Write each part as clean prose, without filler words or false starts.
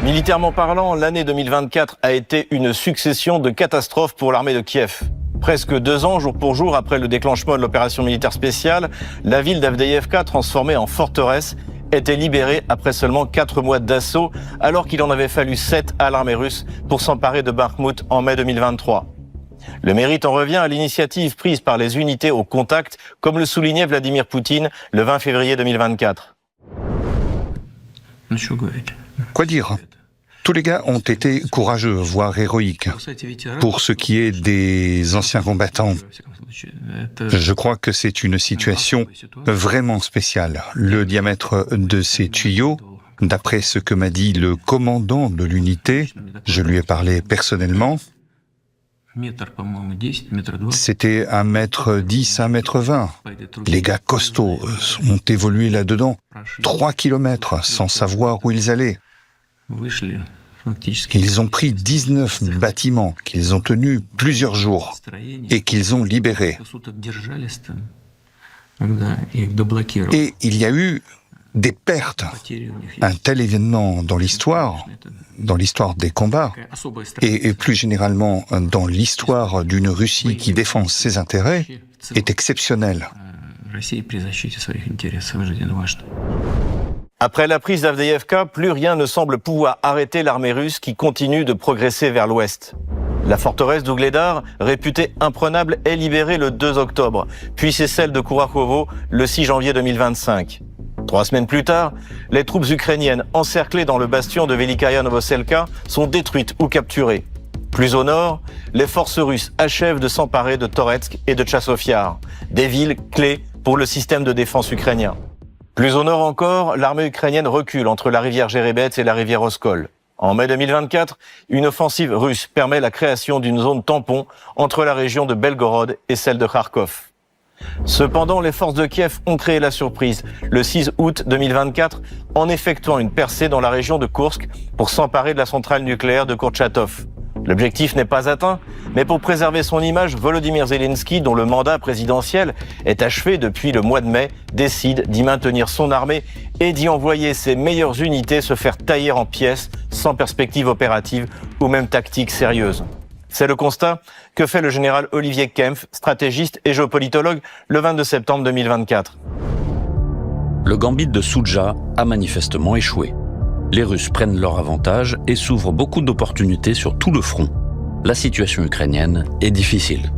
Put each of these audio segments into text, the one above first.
Militairement parlant, l'année 2024 a été une succession de catastrophes pour l'armée de Kiev. Presque 2 ans, jour pour jour, après le déclenchement de l'opération militaire spéciale, la ville d'Avdiïevka, transformée en forteresse, était libérée après seulement 4 mois d'assaut, alors qu'il en avait fallu 7 à l'armée russe pour s'emparer de Bakhmout en mai 2023. Le mérite en revient à l'initiative prise par les unités au contact, comme le soulignait Vladimir Poutine le 20 février 2024. Quoi dire ? Tous les gars ont été courageux, voire héroïques. Pour ce qui est des anciens combattants, je crois que c'est une situation vraiment spéciale. Le diamètre de ces tuyaux, d'après ce que m'a dit le commandant de l'unité, je lui ai parlé personnellement, c'était 1,10 m, 1,20 m. Les gars costauds ont évolué là-dedans 3 kilomètres sans savoir où ils allaient. Ils ont pris 19 bâtiments qu'ils ont tenus plusieurs jours et qu'ils ont libérés. Et il y a eu des pertes. Un tel événement dans l'histoire des combats, et plus généralement dans l'histoire d'une Russie qui défend ses intérêts, est exceptionnel. Après la prise d'Avdiïevka, plus rien ne semble pouvoir arrêter l'armée russe qui continue de progresser vers l'ouest. La forteresse d'Ougledar, réputée imprenable, est libérée le 2 octobre, puis c'est celle de Kurakovo le 6 janvier 2025. 3 semaines plus tard, les troupes ukrainiennes encerclées dans le bastion de Velikaya Novoselka sont détruites ou capturées. Plus au nord, les forces russes achèvent de s'emparer de Toretsk et de Tchassofyar, des villes clés pour le système de défense ukrainien. Plus au nord encore, l'armée ukrainienne recule entre la rivière Jerebets et la rivière Oskol. En mai 2024, une offensive russe permet la création d'une zone tampon entre la région de Belgorod et celle de Kharkov. Cependant, les forces de Kiev ont créé la surprise le 6 août 2024 en effectuant une percée dans la région de Koursk pour s'emparer de la centrale nucléaire de Kourtchatov. L'objectif n'est pas atteint, mais pour préserver son image, Volodymyr Zelensky, dont le mandat présidentiel est achevé depuis le mois de mai, décide d'y maintenir son armée et d'y envoyer ses meilleures unités se faire tailler en pièces sans perspective opérative ou même tactique sérieuse. C'est le constat que fait le général Olivier Kempf, stratégiste et géopolitologue, le 22 septembre 2024. Le gambit de Soudja a manifestement échoué. Les Russes prennent leur avantage et s'ouvrent beaucoup d'opportunités sur tout le front. La situation ukrainienne est difficile.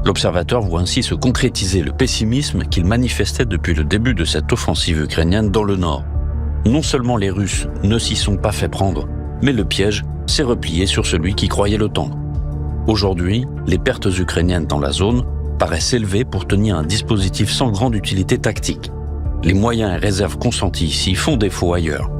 L'observateur voit ainsi se concrétiser le pessimisme qu'il manifestait depuis le début de cette offensive ukrainienne dans le nord. Non seulement les Russes ne s'y sont pas fait prendre, mais le piège s'est replié sur celui qui croyait le tendre. Aujourd'hui, les pertes ukrainiennes dans la zone paraissent élevées pour tenir un dispositif sans grande utilité tactique. Les moyens et réserves consentis ici font défaut ailleurs.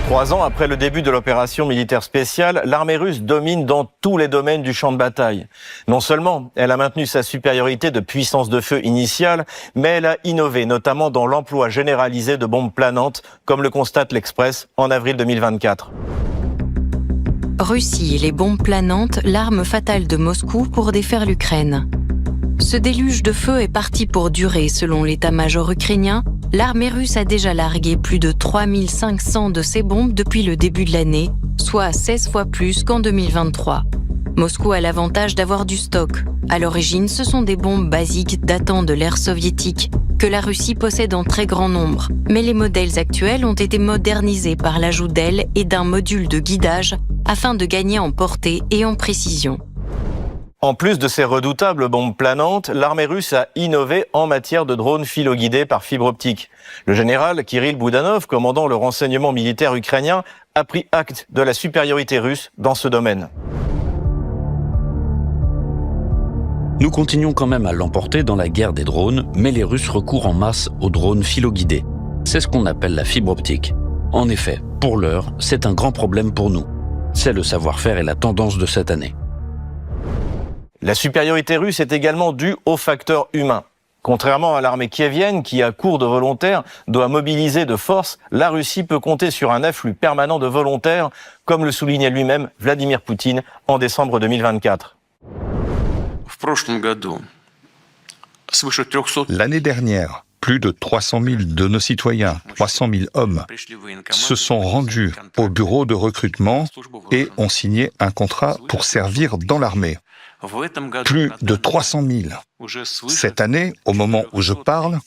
3 ans après le début de l'opération militaire spéciale, l'armée russe domine dans tous les domaines du champ de bataille. Non seulement elle a maintenu sa supériorité de puissance de feu initiale, mais elle a innové, notamment dans l'emploi généralisé de bombes planantes, comme le constate l'Express en avril 2024. Russie, les bombes planantes, l'arme fatale de Moscou pour défaire l'Ukraine. Ce déluge de feu est parti pour durer, selon l'état-major ukrainien. L'armée russe a déjà largué plus de 3500 de ces bombes depuis le début de l'année, soit 16 fois plus qu'en 2023. Moscou a l'avantage d'avoir du stock. À l'origine, ce sont des bombes basiques datant de l'ère soviétique, que la Russie possède en très grand nombre. Mais les modèles actuels ont été modernisés par l'ajout d'ailes et d'un module de guidage afin de gagner en portée et en précision. En plus de ces redoutables bombes planantes, l'armée russe a innové en matière de drones filoguidés par fibre optique. Le général Kirill Boudanov, commandant le renseignement militaire ukrainien, a pris acte de la supériorité russe dans ce domaine. Nous continuons quand même à l'emporter dans la guerre des drones, mais les Russes recourent en masse aux drones filoguidés. C'est ce qu'on appelle la fibre optique. En effet, pour l'heure, c'est un grand problème pour nous. C'est le savoir-faire et la tendance de cette année. La supériorité russe est également due au facteur humain. Contrairement à l'armée kievienne qui, à court de volontaires, doit mobiliser de force, la Russie peut compter sur un afflux permanent de volontaires, comme le soulignait lui-même Vladimir Poutine en décembre 2024. L'année dernière, plus de 300 000 de nos citoyens, 300 000 hommes, se sont rendus au bureau de recrutement et ont signé un contrat pour servir dans l'armée. Plus de 300 000. Cette année, au moment où je parle,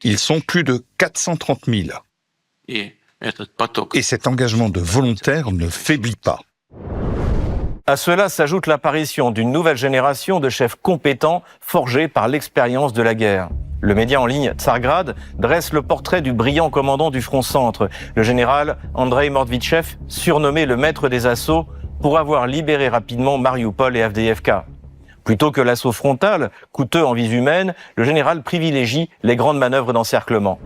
ils sont plus de 430 000. Et cet engagement de volontaires ne faiblit pas. À cela s'ajoute l'apparition d'une nouvelle génération de chefs compétents forgés par l'expérience de la guerre. Le média en ligne Tsargrad dresse le portrait du brillant commandant du front centre, le général Andrei Mordvitchev, surnommé le maître des assauts, pour avoir libéré rapidement Mariupol et Avdiivka. Plutôt que l'assaut frontal, coûteux en vies humaines, le général privilégie les grandes manœuvres d'encerclement.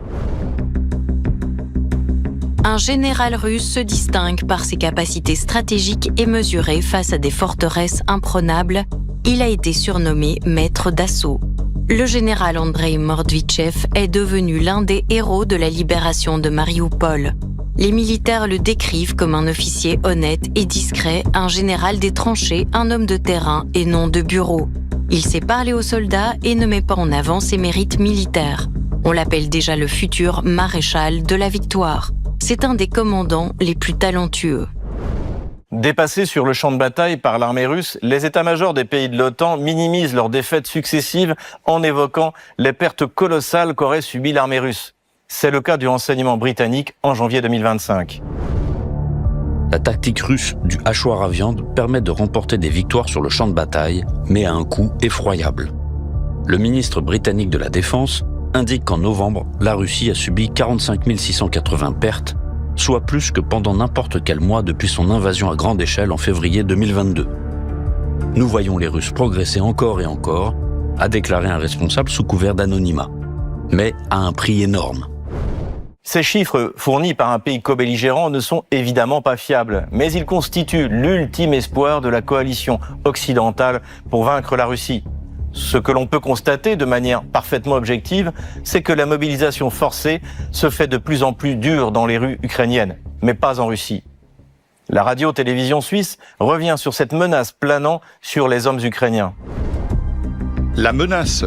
Un général russe se distingue par ses capacités stratégiques et mesurées face à des forteresses imprenables. Il a été surnommé maître d'assaut. Le général Andrei Mordvitchev est devenu l'un des héros de la libération de Mariupol. Les militaires le décrivent comme un officier honnête et discret, un général des tranchées, un homme de terrain et non de bureau. Il sait parler aux soldats et ne met pas en avant ses mérites militaires. On l'appelle déjà le futur maréchal de la victoire. C'est un des commandants les plus talentueux. Dépassés sur le champ de bataille par l'armée russe, les états-majors des pays de l'OTAN minimisent leurs défaites successives en évoquant les pertes colossales qu'aurait subies l'armée russe. C'est le cas du renseignement britannique en janvier 2025. La tactique russe du hachoir à viande permet de remporter des victoires sur le champ de bataille, mais à un coût effroyable. Le ministre britannique de la Défense indique qu'en novembre, la Russie a subi 45 680 pertes, soit plus que pendant n'importe quel mois depuis son invasion à grande échelle en février 2022. Nous voyons les Russes progresser encore et encore, a déclaré un responsable sous couvert d'anonymat, mais à un prix énorme. Ces chiffres fournis par un pays co-belligérant ne sont évidemment pas fiables, mais ils constituent l'ultime espoir de la coalition occidentale pour vaincre la Russie. Ce que l'on peut constater de manière parfaitement objective, c'est que la mobilisation forcée se fait de plus en plus dure dans les rues ukrainiennes, mais pas en Russie. La radio-télévision suisse revient sur cette menace planant sur les hommes ukrainiens. La menace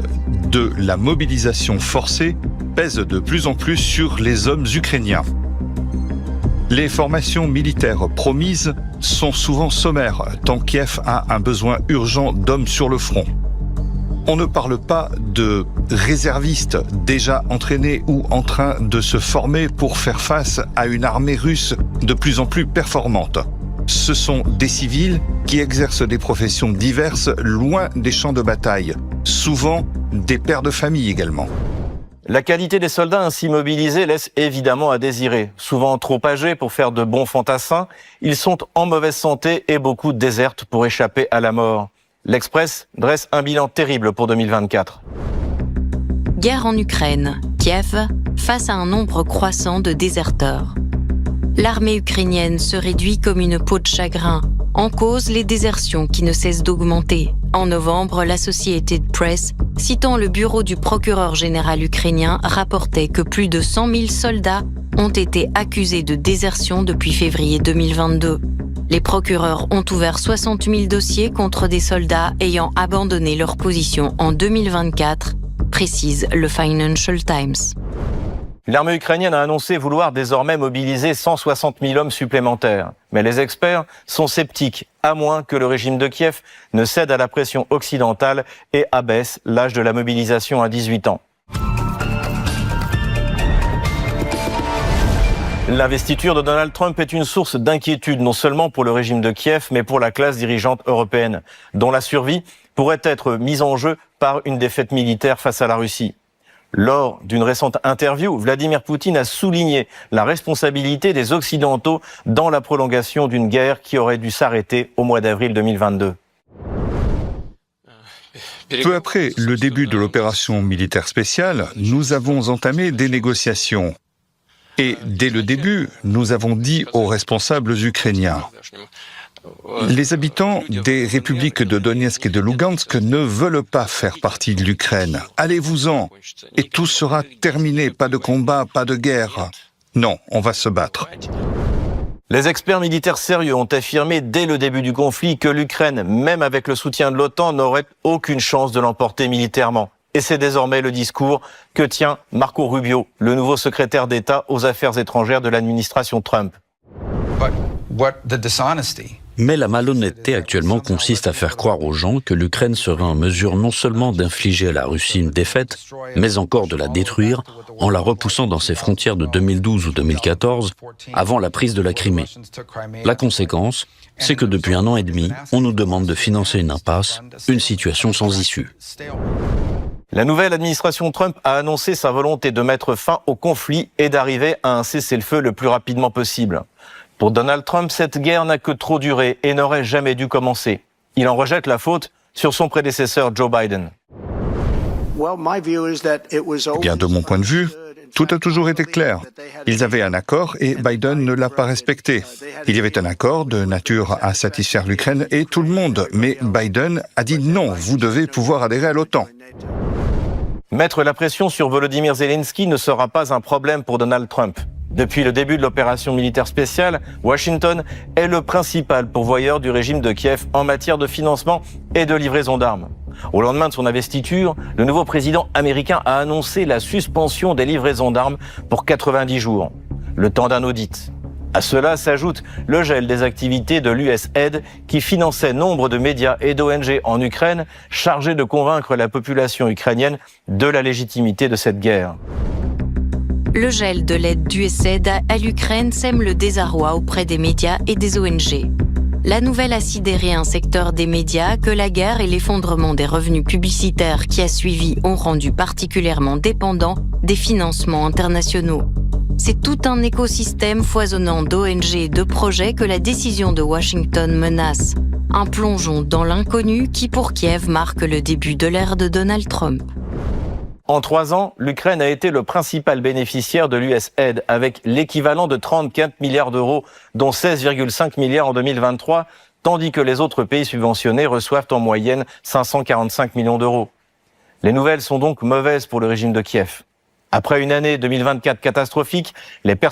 de la mobilisation forcée pèse de plus en plus sur les hommes ukrainiens. Les formations militaires promises sont souvent sommaires, tant Kiev a un besoin urgent d'hommes sur le front. On ne parle pas de réservistes déjà entraînés ou en train de se former pour faire face à une armée russe de plus en plus performante. Ce sont des civils qui exercent des professions diverses loin des champs de bataille, souvent des pères de famille également. La qualité des soldats ainsi mobilisés laisse évidemment à désirer. Souvent trop âgés pour faire de bons fantassins, ils sont en mauvaise santé et beaucoup désertent pour échapper à la mort. L'Express dresse un bilan terrible pour 2024. Guerre en Ukraine, Kiev, face à un nombre croissant de déserteurs. L'armée ukrainienne se réduit comme une peau de chagrin. En cause, les désertions qui ne cessent d'augmenter. En novembre, l'Associated Press, citant le bureau du procureur général ukrainien, rapportait que plus de 100 000 soldats ont été accusés de désertion depuis février 2022. Les procureurs ont ouvert 60 000 dossiers contre des soldats ayant abandonné leur position en 2024, précise le Financial Times. L'armée ukrainienne a annoncé vouloir désormais mobiliser 160 000 hommes supplémentaires. Mais les experts sont sceptiques, à moins que le régime de Kiev ne cède à la pression occidentale et abaisse l'âge de la mobilisation à 18 ans. L'investiture de Donald Trump est une source d'inquiétude, non seulement pour le régime de Kiev, mais pour la classe dirigeante européenne, dont la survie pourrait être mise en jeu par une défaite militaire face à la Russie. Lors d'une récente interview, Vladimir Poutine a souligné la responsabilité des Occidentaux dans la prolongation d'une guerre qui aurait dû s'arrêter au mois d'avril 2022. Peu après le début de l'opération militaire spéciale, nous avons entamé des négociations. Et dès le début, nous avons dit aux responsables ukrainiens, les habitants des républiques de Donetsk et de Lugansk ne veulent pas faire partie de l'Ukraine. Allez-vous-en, et tout sera terminé, pas de combat, pas de guerre. Non, on va se battre. Les experts militaires sérieux ont affirmé dès le début du conflit que l'Ukraine, même avec le soutien de l'OTAN, n'aurait aucune chance de l'emporter militairement. Et c'est désormais le discours que tient Marco Rubio, le nouveau secrétaire d'État aux Affaires étrangères de l'administration Trump. Mais la malhonnêteté actuellement consiste à faire croire aux gens que l'Ukraine serait en mesure non seulement d'infliger à la Russie une défaite, mais encore de la détruire en la repoussant dans ses frontières de 2012 ou 2014, avant la prise de la Crimée. La conséquence, c'est que depuis 1 an et demi, on nous demande de financer une impasse, une situation sans issue. La nouvelle administration Trump a annoncé sa volonté de mettre fin au conflit et d'arriver à un cessez-le-feu le plus rapidement possible. Pour Donald Trump, cette guerre n'a que trop duré et n'aurait jamais dû commencer. Il en rejette la faute sur son prédécesseur Joe Biden. Eh bien, de mon point de vue, tout a toujours été clair. Ils avaient un accord et Biden ne l'a pas respecté. Il y avait un accord de nature à satisfaire l'Ukraine et tout le monde, mais Biden a dit non, vous devez pouvoir adhérer à l'OTAN. Mettre la pression sur Volodymyr Zelensky ne sera pas un problème pour Donald Trump. Depuis le début de l'opération militaire spéciale, Washington est le principal pourvoyeur du régime de Kiev en matière de financement et de livraison d'armes. Au lendemain de son investiture, le nouveau président américain a annoncé la suspension des livraisons d'armes pour 90 jours, le temps d'un audit. À cela s'ajoute le gel des activités de l'USAID qui finançait nombre de médias et d'ONG en Ukraine chargés de convaincre la population ukrainienne de la légitimité de cette guerre. Le gel de l'aide d'USAID à l'Ukraine sème le désarroi auprès des médias et des ONG. La nouvelle a sidéré un secteur des médias que la guerre et l'effondrement des revenus publicitaires qui a suivi ont rendu particulièrement dépendants des financements internationaux. C'est tout un écosystème foisonnant d'ONG et de projets que la décision de Washington menace. Un plongeon dans l'inconnu qui, pour Kiev, marque le début de l'ère de Donald Trump. En 3 ans, l'Ukraine a été le principal bénéficiaire de l'USAID avec l'équivalent de 34 milliards d'euros, dont 16,5 milliards en 2023, tandis que les autres pays subventionnés reçoivent en moyenne 545 millions d'euros. Les nouvelles sont donc mauvaises pour le régime de Kiev. Après une année 2024 catastrophique, les perspectives